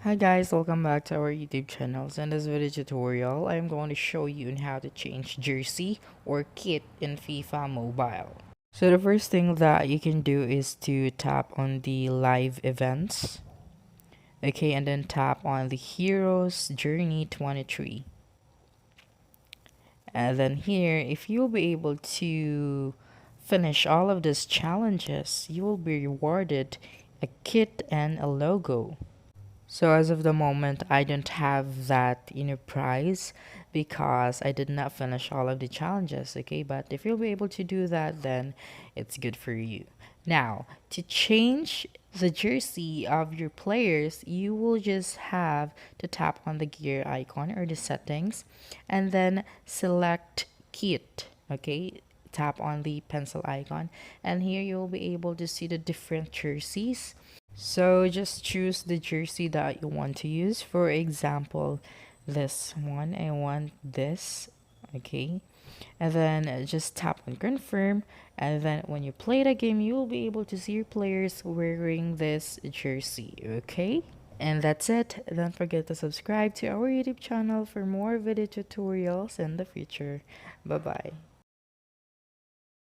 Hi guys, welcome back to our YouTube channel. So in this video tutorial, I'm going to show you on how to change jersey or kit in FIFA Mobile. So the first thing that you can do is to tap on the live events. Okay, and then tap on the Heroes Journey 23. And then here, if you'll be able to finish all of these challenges, you will be rewarded a kit and a logo. So as of the moment, I don't have that prize because I did not finish all of the challenges, okay? But if you'll be able to do that, then it's good for you. Now, to change the jersey of your players, you will just have to tap on the gear icon or the settings and then select kit, okay? Tap on the pencil icon, and here you'll be able to see the different jerseys. So just choose the jersey that you want to use. For example, this one, I want this, okay? And then just tap on confirm, and then when you play the game, you will be able to see your players wearing this jersey, okay? And that's it. Don't forget to subscribe to our YouTube channel for more video tutorials in the future. Bye bye.